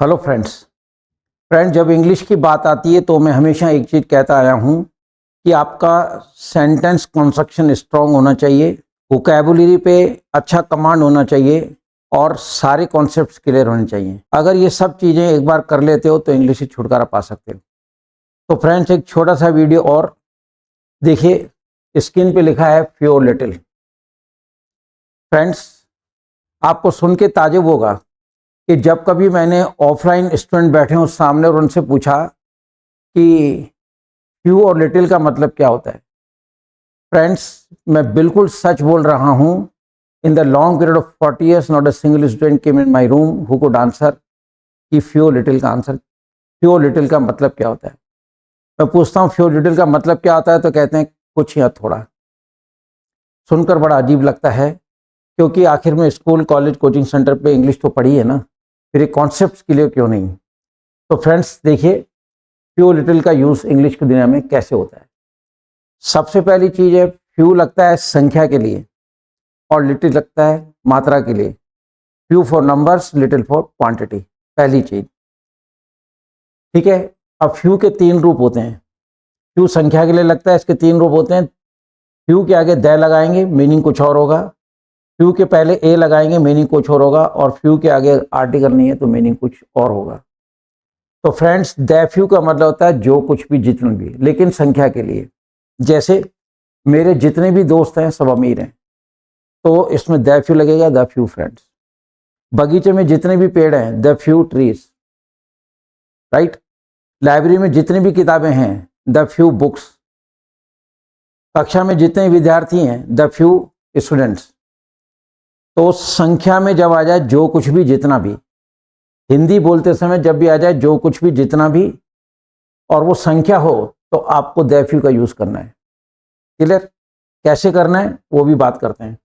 Hello friends, जब English की बात आती है तो मैं हमेशा एक चीज़ कहता आया हूँ कि आपका सेंटेंस कंस्ट्रक्शन स्ट्रांग होना चाहिए, वोकैबुलरी पे अच्छा कमांड होना चाहिए और सारे कॉन्सेप्ट्स क्लियर होने चाहिए। अगर ये सब चीज़ें एक बार कर लेते हो तो इंग्लिश से छुटकारा पा सकते हो। तो फ्रेंड्स, एक छोटा सा वीडियो और देखिए, स्क्रीन पे लिखा है फ्यू लिटिल। फ्रेंड्स, आपको सुन के ताजुब होगा कि जब कभी मैंने ऑफलाइन स्टूडेंट बैठे हो सामने और उनसे पूछा कि फ्यू और लिटिल का मतलब क्या होता है। फ्रेंड्स, मैं बिल्कुल सच बोल रहा हूँ। In the long period of 40 years not a single student came in my room who could answer कि फ्यू लिटिल का आंसर, फ्यू लिटिल का मतलब क्या होता है। मैं पूछता हूँ फ्यू लिटिल का मतलब क्या होता है तो कहते हैं कुछ या थोड़ा। सुनकर बड़ा अजीब लगता है क्योंकि आखिर में स्कूल कॉलेज कोचिंग सेंटर पे इंग्लिश तो पढ़ी है ना, फिर ये कॉन्सेप्ट क्लियर क्यों नहीं। तो फ्रेंड्स देखिए, फ्यू लिटिल का यूज़ इंग्लिश की दुनिया में कैसे होता है। सबसे पहली चीज़ है, फ्यू लगता है संख्या के लिए और लिटिल लगता है मात्रा के लिए। Few for numbers, little for quantity, पहली चीज। ठीक है। अब फ्यू के तीन रूप होते हैं। फ्यू संख्या के लिए लगता है, इसके तीन रूप होते हैं। फ्यू के आगे द लगाएंगे, मीनिंग कुछ और होगा। फ्यू के पहले ए लगाएंगे, मीनिंग कुछ और होगा। और फ्यू के आगे आर्टिकल नहीं है तो मीनिंग कुछ और होगा। तो फ्रेंड्स, द फ्यू का मतलब होता है जो कुछ भी, जितना भी, लेकिन संख्या के लिए। जैसे मेरे जितने भी दोस्त हैं सब अमीर हैं, तो इसमें द फ्यू लगेगा, द फ्यू फ्रेंड्स। बगीचे में जितने भी पेड़ हैं, the few trees, right. Library में जितनी भी किताबें हैं, द फ्यू बुक्स। कक्षा में जितने विद्यार्थी हैं, द फ्यू स्टूडेंट्स। तो संख्या में जब आ जाए जो कुछ भी, जितना भी, हिंदी बोलते समय जब भी आ जाए जो कुछ भी, जितना भी, और वो संख्या हो, तो आपको द फ्यू का यूज करना है। क्लियर? कैसे करना है वो भी बात करते हैं।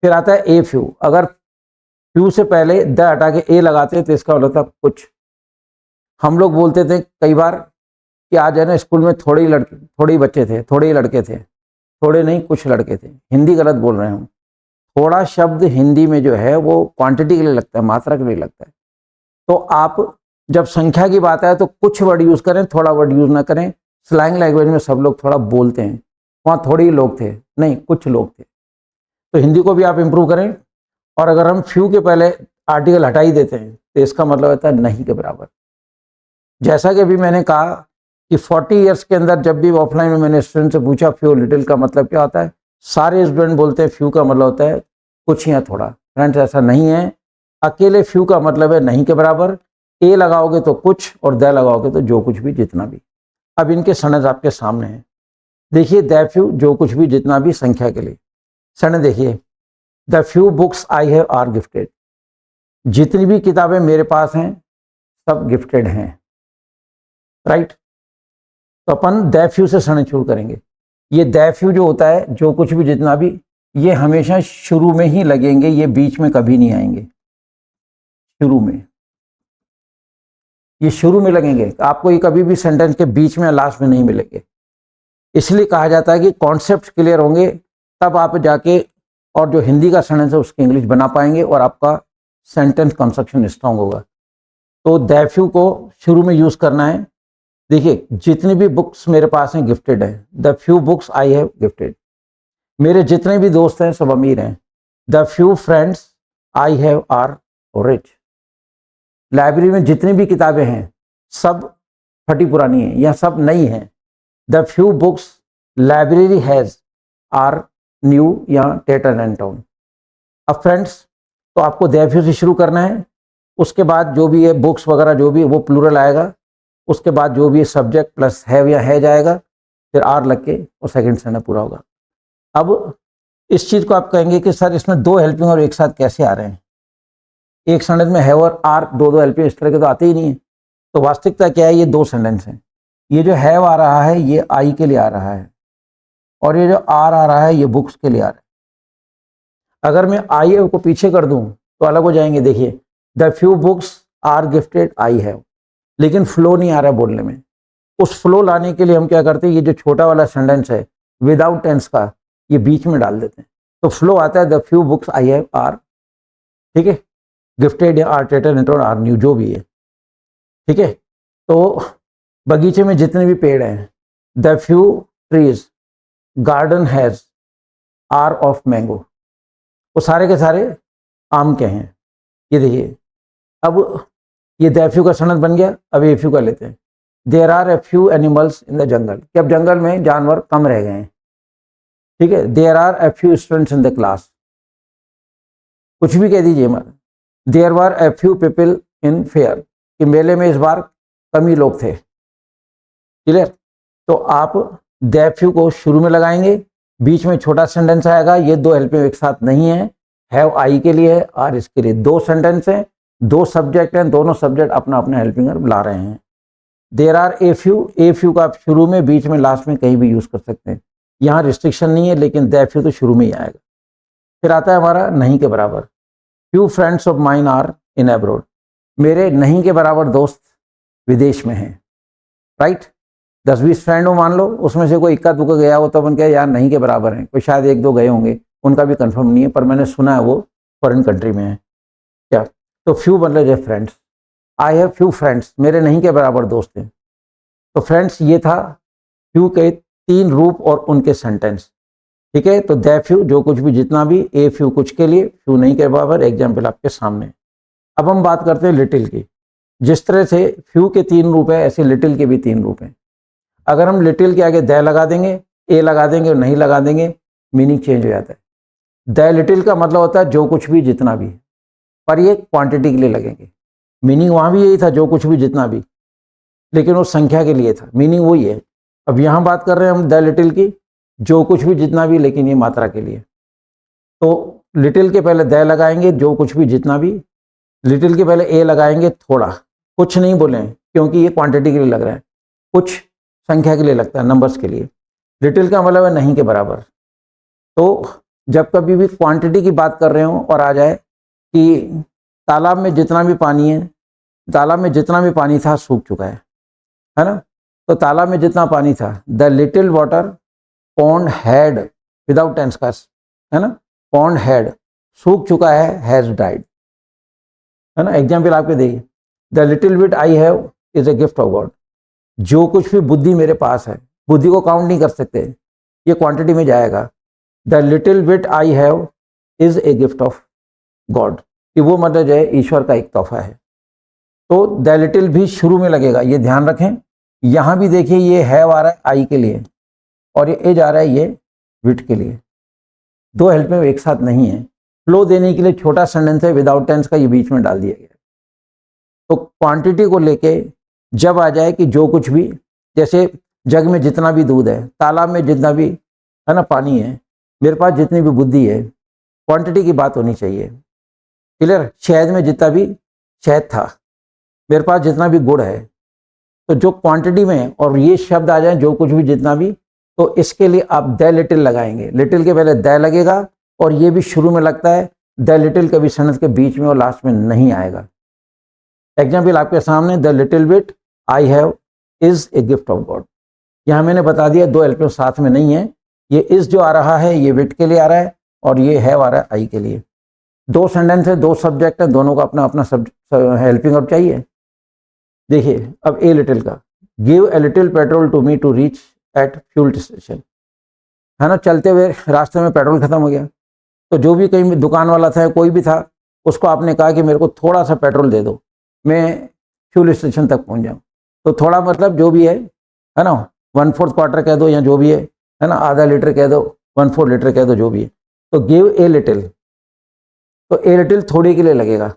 फिर आता है ए फ्यू। अगर फ्यू से पहले द हटा के ए लगाते हैं तो इसका मतलब था कुछ। हम लोग बोलते थे कई बार कि आज है ना, स्कूल में थोड़े ही बच्चे थे, थोड़े ही लड़के थे। थोड़े नहीं, कुछ लड़के थे। हिंदी गलत बोल रहे हैं हम। थोड़ा शब्द हिंदी में जो है वो क्वांटिटी के लिए लगता है, मात्रा के लिए लगता है। तो आप जब संख्या की बात आए तो कुछ वर्ड यूज करें, थोड़ा वर्ड यूज ना करें। स्लैंग लैंग्वेज में सब लोग थोड़ा बोलते हैं, वहाँ थोड़े ही लोग थे, नहीं कुछ लोग थे। तो हिंदी को भी आप इंप्रूव करें। और अगर हम फ्यू के पहले आर्टिकल हटा ही देते हैं तो इसका मतलब होता है नहीं के बराबर। जैसा कि अभी मैंने कहा कि 40 इयर्स के अंदर जब भी ऑफलाइन में मैंने स्टूडेंट से पूछा फ्यू लिटिल का मतलब क्या होता है, सारे स्टूडेंट बोलते हैं फ्यू का मतलब होता है कुछ या थोड़ा। फ्रेंड्स, ऐसा नहीं है। अकेले फ्यू का मतलब है नहीं के बराबर। ए लगाओगे तो कुछ और द लगाओगे तो जो कुछ भी, जितना भी। अब इनके सनद आपके सामने हैं। देखिए, द फ्यू जो कुछ भी, जितना भी, संख्या के लिए। सनद देखिए, the few books I have are gifted. जितनी भी किताबें मेरे पास हैं सब गिफ्टेड हैं, राइट। तो अपन द फ्यू से सड़े शुरू करेंगे। ये द फ्यू जो होता है, जो कुछ भी, जितना भी, ये हमेशा शुरू में ही लगेंगे, ये बीच में कभी नहीं आएंगे। शुरू में, ये शुरू में लगेंगे। आपको ये कभी भी सेंटेंस के बीच में या लास्ट में नहीं मिलेंगे। इसलिए कहा जाता है कि कॉन्सेप्ट क्लियर होंगे तब आप जाके और जो हिंदी का सेंटेंस है उसकी इंग्लिश बना पाएंगे और आपका सेंटेंस कंस्ट्रक्शन स्ट्रांग होगा। तो द फ्यू को शुरू में यूज करना है। देखिए, जितनी भी बुक्स मेरे पास हैं गिफ्टेड है, the few books I have gifted. मेरे जितने भी दोस्त हैं सब अमीर हैं, the few friends I have are rich. Library में जितनी भी किताबें हैं सब फटी पुरानी हैं या सब नई हैं, the few books library has are new या टेटर एंड टाउन। अब फ्रेंड्स, तो आपको द फ्यू से शुरू करना है। उसके बाद जो भी है बुक्स वगैरह जो भी वो प्लूरल आएगा। उसके बाद जो भी सब्जेक्ट प्लस हैव या है जाएगा, फिर आर लग के और सेकंड सेंटेंस पूरा होगा। अब इस चीज़ को आप कहेंगे कि सर इसमें दो हेल्पिंग और एक साथ कैसे आ रहे हैं। एक सेंटेंस में हैव और आर दो दो हेल्पिंग इस तरह के तो आते ही नहीं है। तो वास्तविकता क्या है, ये दो सेंटेंस हैं। ये जो हैव आ रहा है ये आई के लिए आ रहा है और ये जो आर आ रहा है ये बुक्स के लिए आ रहा है। अगर मैं आई हैव को पीछे कर दूं तो अलग हो जाएंगे। देखिए, the few books are gifted I have, लेकिन फ्लो नहीं आ रहा है बोलने में। उस फ्लो लाने के लिए हम क्या करते हैं, ये जो छोटा वाला सेंटेंस है विदाउट टेंस का, ये बीच में डाल देते हैं तो फ्लो आता है the few books I have are, ठीक है, गिफ्टेड या are tattered and are new, जो भी है। ठीक है। तो बगीचे में जितने भी पेड़ हैं, the few trees garden has are of mango, वो सारे के सारे आम के हैं। ये देखिए, अब ये द फ्यू का सनद बन गया। अब ए फ्यू का लेते हैं। There are a few animals in the jungle, कि अब जंगल में जानवर कम रह गए हैं। ठीक है। There are a few students in the class, कुछ भी कह दीजिए मत। There were a few people in fair, कि मेले में इस बार कम ही लोग थे। क्लियर। तो आप द फ्यू को शुरू में लगाएंगे, बीच में छोटा सेंटेंस आएगा। ये दो हेल्पिंग एक साथ नहीं है, हैव आई के लिए है और इसके लिए। दो सेंटेंस हैं, दो सब्जेक्ट हैं, दोनों सब्जेक्ट अपना अपना हेल्पिंग वर्ब ला रहे हैं। देयर आर ए फ्यू का आप शुरू में, बीच में, लास्ट में कहीं भी यूज कर सकते हैं। यहाँ रिस्ट्रिक्शन नहीं है, लेकिन द फ्यू तो शुरू में ही आएगा। फिर आता है हमारा नहीं के बराबर। Few friends of mine are in abroad, मेरे नहीं के बराबर दोस्त विदेश में हैं। राइट। 10-20 फ्रेंड हो मान लो, उसमें से कोई इक्का दुक्का गया हो तो अपन कहे यार नहीं के बराबर हैं। कोई शायद 1-2 गए होंगे, उनका भी कंफर्म नहीं है, पर मैंने सुना है वो फॉरेन कंट्री में है। क्या? तो फ्यू मतलब जो friends, I have few friends, मेरे नहीं के बराबर दोस्त हैं। तो फ्रेंड्स ये था फ्यू के 3 रूप और उनके सेंटेंस। ठीक है। तो द फ्यू जो कुछ भी जितना भी, ए फ्यू कुछ के लिए, फ्यू नहीं के बराबर। एग्जाम्पल आपके सामने। अब हम बात करते हैं लिटिल की। जिस तरह से फ्यू के 3 रूप है, ऐसे लिटिल के भी 3 रूप हैं। अगर हम लिटिल के आगे द लगा देंगे, ए लगा देंगे और नहीं लगा देंगे, मीनिंग चेंज हो जाता है। द लिटिल का मतलब होता है जो कुछ भी जितना भी, पर ये क्वांटिटी के लिए लगेंगे। मीनिंग वहाँ भी यही था, जो कुछ भी जितना भी, लेकिन वो संख्या के लिए था, मीनिंग वही है। अब यहाँ बात कर रहे हैं हम द लिटिल की, जो कुछ भी जितना भी, लेकिन ये मात्रा के लिए। तो लिटिल के पहले द लगाएंगे, जो कुछ भी जितना भी। लिटिल के पहले ए लगाएंगे, थोड़ा, कुछ नहीं बोलें, क्योंकि ये क्वांटिटी के लिए लग रहा है, कुछ संख्या के लिए लगता है, नंबर्स के लिए। लिटिल का मतलब है नहीं के बराबर। तो जब कभी भी क्वांटिटी की बात कर रहे हो और आ जाए कि तालाब में जितना भी पानी है, तालाब में जितना भी पानी था सूख चुका है ना। तो तालाब में जितना पानी था, the little water pond had, without tense का, है ना, पॉन्ड हैड, सूख चुका है, हैज डाइड, है ना। एग्जाम्पल आपके देखिए, the little wit I have is a gift of God, जो कुछ भी बुद्धि मेरे पास है, बुद्धि को काउंट नहीं कर सकते, ये क्वांटिटी में जाएगा। The little wit I have is a gift of God, कि वो मतलब जो है ईश्वर का एक तोहफा है। तो द लिटिल भी शुरू में लगेगा, ये ध्यान रखें। यहाँ भी देखिए, ये हैव आ रहा है आई के लिए और ये ए जा रहा है ये विट के लिए। दो हेल्प में एक साथ नहीं है। फ्लो देने के लिए छोटा सेंटेंस है, विदाउट टेंस का, ये बीच में डाल दिया गया। तो क्वांटिटी को लेके जब आ जाए कि जो कुछ भी, जैसे जग में जितना भी दूध है, तालाब में जितना भी, है ना, पानी है, मेरे पास जितनी भी बुद्धि है, क्वांटिटी की बात होनी चाहिए। क्लियर। शहद में जितना भी शहद था, मेरे पास जितना भी गुड़ है, तो जो क्वांटिटी में और ये शब्द आ जाए जो कुछ भी जितना भी, तो इसके लिए आप द लिटिल लगाएंगे। लिटिल के पहले द लगेगा और ये भी शुरू में लगता है। द लिटिल कभी सेंटेंस के बीच में और लास्ट में नहीं आएगा। एग्जाम्पल आपके सामने, the little bit I have is a gift of God. यहाँ मैंने बता दिया दो हेल्प साथ में नहीं है। ये इज जो आ रहा है ये विट के लिए आ रहा है और ये हैव आ रहा है आई के लिए। दो सेंटेंस है, दो सब्जेक्ट है, दोनों का अपना अपना हेल्पिंग वर्ब चाहिए। देखिए अब ए लिटिल का, give a little petrol to me to reach at fuel station, है ना। चलते हुए रास्ते में पेट्रोल खत्म हो गया, तो जो भी कहीं दुकान वाला था, कोई भी था, उसको आपने कहा कि मेरे को थोड़ा सा पेट्रोल दे दो, मैं फ्यूल स्टेशन तक पहुंच जाऊं। तो थोड़ा मतलब जो भी है ना, 1/4 क्वार्टर कह दो या जो भी है ना, आधा लीटर कह दो, 1/4 लीटर कह दो, जो भी है। तो गिव ए लिटिल, तो ए लिटिल थोड़ी के लिए लगेगा।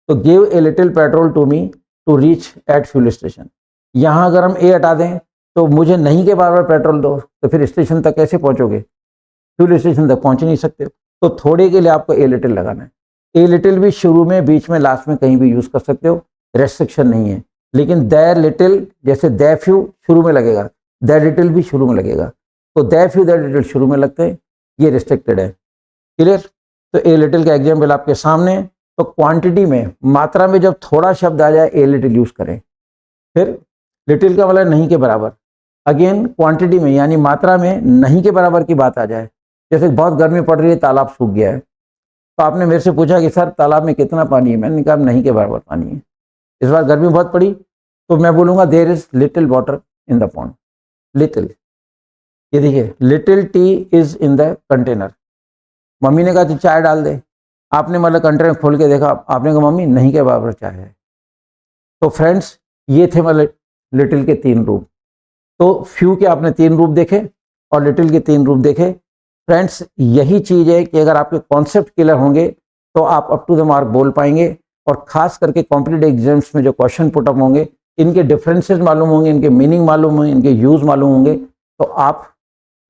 तो give a little petrol to me to reach at fuel station. यहाँ अगर हम ए हटा दें तो मुझे नहीं के बार बार पेट्रोल दो, तो फिर स्टेशन तक कैसे पहुँचोगे? फ्यूल स्टेशन तक पहुँच नहीं सकते। तो थोड़े के लिए आपको ए लिटिल लगाना है। ए लिटिल भी शुरू में, बीच में, लास्ट में कहीं भी यूज़ कर सकते हो, रेस्ट्रिक्शन नहीं है। लेकिन द लिटिल, जैसे द फ्यू शुरू में लगेगा, द लिटिल भी शुरू में लगेगा। तो द फ्यू द लिटिल शुरू में लगते हैं, ये रिस्ट्रिक्टेड है। क्लियर। तो ए लिटिल का एग्जाम्पल आपके सामने। तो क्वांटिटी में, मात्रा में जब थोड़ा शब्द आ जाए ए लिटिल यूज़ करें। फिर लिटिल का मतलब नहीं के बराबर। अगेन क्वांटिटी में यानी मात्रा में नहीं के बराबर की बात आ जाए। जैसे बहुत गर्मी पड़ रही है, तालाब सूख गया है, तो आपने मेरे से पूछा कि सर तालाब में कितना पानी है, मैंने कहा नहीं के बराबर पानी है। इस बार गर्मी बहुत पड़ी, तो मैं बोलूँगा there is little water in the pond, little. ये देखिए little tea is in the container. Mummy ने कहा तो चाय डाल दे, आपने मतलब कंटेनर खोल के देखा, आपने कहा मम्मी नहीं के बराबर चाय है। तो फ्रेंड्स ये थे मतलब लिटिल के 3 रूप। तो फ्यू के आपने 3 रूप देखे और लिटिल के 3 रूप देखे। फ्रेंड्स यही चीज़ है कि अगर आपके कॉन्सेप्ट क्लियर होंगे तो आप अप टू द मार्क बोल पाएंगे, और खास करके कॉम्पिटिटिव एग्जाम्स में जो क्वेश्चन पुटअप होंगे इनके डिफरेंसेस मालूम होंगे, इनके मीनिंग मालूम होंगे, इनके यूज़ मालूम होंगे, तो आप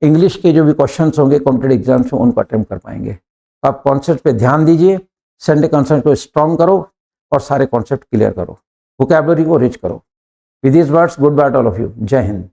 इंग्लिश के जो भी क्वेश्चंस होंगे कॉम्पिटिटिव एग्जाम्स में उनको अटेम्प्ट कर पाएंगे। आप कॉन्सेप्ट पे ध्यान दीजिए, संडे कॉन्सेप्ट को स्ट्रॉन्ग करो और सारे कॉन्सेप्ट क्लियर करो, वोकैबुलरी को रिच करो। With this words good by two all of you. जय हिंद।